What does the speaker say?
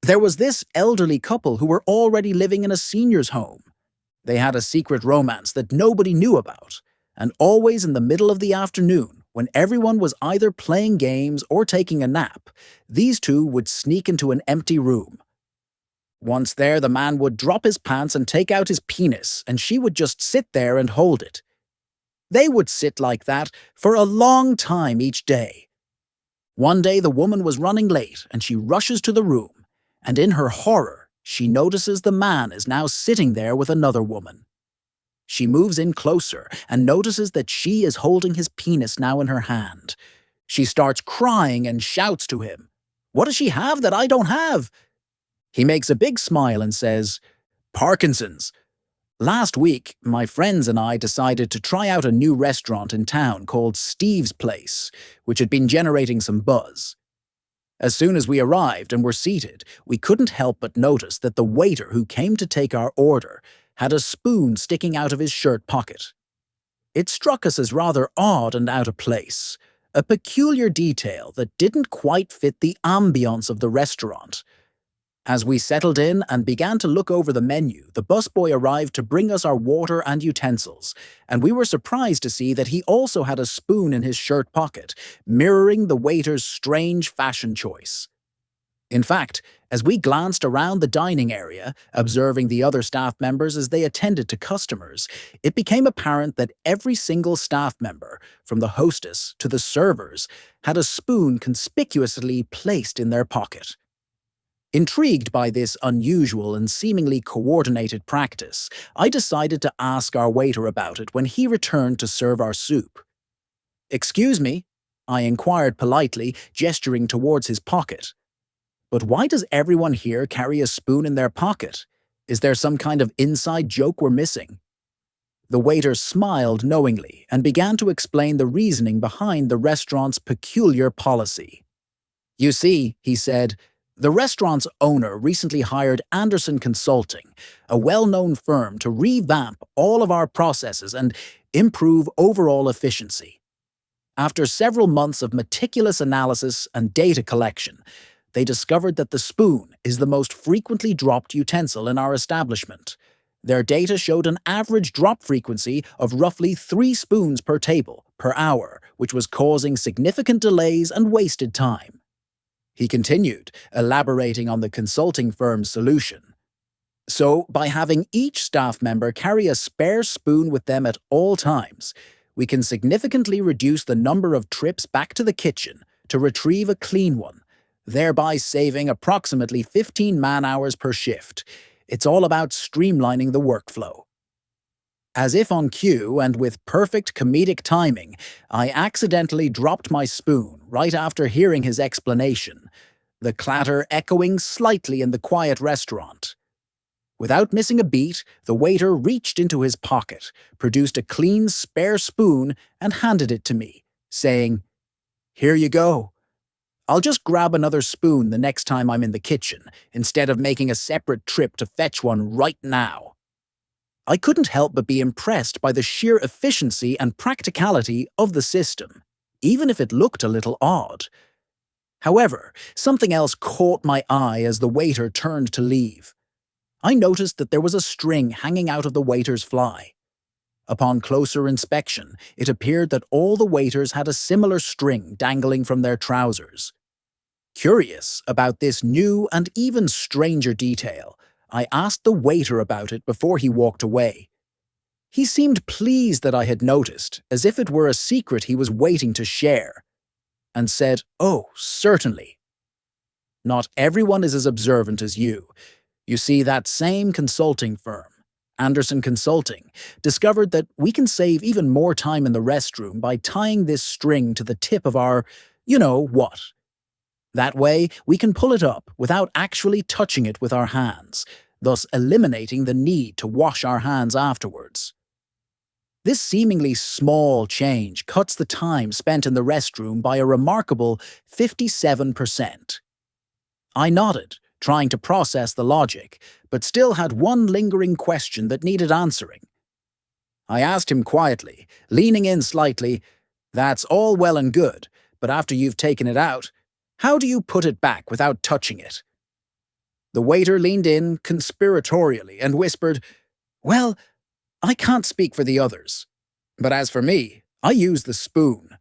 There was this elderly couple who were already living in a senior's home. They had a secret romance that nobody knew about, and always in the middle of the afternoon, when everyone was either playing games or taking a nap, these two would sneak into an empty room. Once there, the man would drop his pants and take out his penis, and she would just sit there and hold it. They would sit like that for a long time each day. One day, the woman was running late, and she rushes to the room, and in her horror, she notices the man is now sitting there with another woman. She moves in closer and notices that she is holding his penis now in her hand. She starts crying and shouts to him, "What does she have that I don't have?" He makes a big smile and says, "Parkinson's. Last week, my friends and I decided to try out a new restaurant in town called Steve's Place, which had been generating some buzz. As soon as we arrived and were seated, we couldn't help but notice that the waiter who came to take our order had a spoon sticking out of his shirt pocket. It struck us as rather odd and out of place, a peculiar detail that didn't quite fit the ambiance of the restaurant. As we settled in and began to look over the menu, the busboy arrived to bring us our water and utensils, and we were surprised to see that he also had a spoon in his shirt pocket, mirroring the waiter's strange fashion choice. In fact, as we glanced around the dining area, observing the other staff members as they attended to customers, it became apparent that every single staff member, from the hostess to the servers, had a spoon conspicuously placed in their pocket. Intrigued by this unusual and seemingly coordinated practice, I decided to ask our waiter about it when he returned to serve our soup. "Excuse me," I inquired politely, gesturing towards his pocket. "But why does everyone here carry a spoon in their pocket? Is there some kind of inside joke we're missing?" The waiter smiled knowingly and began to explain the reasoning behind the restaurant's peculiar policy. "You see," he said, "the restaurant's owner recently hired Anderson Consulting, a well-known firm, to revamp all of our processes and improve overall efficiency. After several months of meticulous analysis and data collection, they discovered that the spoon is the most frequently dropped utensil in our establishment. Their data showed an average drop frequency of roughly 3 spoons per table per hour, which was causing significant delays and wasted time." He continued, elaborating on the consulting firm's solution. "So, by having each staff member carry a spare spoon with them at all times, we can significantly reduce the number of trips back to the kitchen to retrieve a clean one, thereby saving approximately 15 man-hours per shift. It's all about streamlining the workflow." As if on cue and with perfect comedic timing, I accidentally dropped my spoon right after hearing his explanation, the clatter echoing slightly in the quiet restaurant. Without missing a beat, the waiter reached into his pocket, produced a clean spare spoon, and handed it to me, saying, "Here you go. I'll just grab another spoon the next time I'm in the kitchen, instead of making a separate trip to fetch one right now." I couldn't help but be impressed by the sheer efficiency and practicality of the system, even if it looked a little odd. However, something else caught my eye as the waiter turned to leave. I noticed that there was a string hanging out of the waiter's fly. Upon closer inspection, it appeared that all the waiters had a similar string dangling from their trousers. Curious about this new and even stranger detail, I asked the waiter about it before he walked away. He seemed pleased that I had noticed, as if it were a secret he was waiting to share, and said, "Oh, certainly. Not everyone is as observant as you. You see, that same consulting firm, Anderson Consulting, discovered that we can save even more time in the restroom by tying this string to the tip of our, you know what. That way, we can pull it up without actually touching it with our hands, thus eliminating the need to wash our hands afterwards. This seemingly small change cuts the time spent in the restroom by a remarkable 57%. I nodded, trying to process the logic, but still had one lingering question that needed answering. I asked him quietly, leaning in slightly, "That's all well and good, but after you've taken it out, how do you put it back without touching it?" The waiter leaned in conspiratorially and whispered, "Well, I can't speak for the others. But as for me, I use the spoon.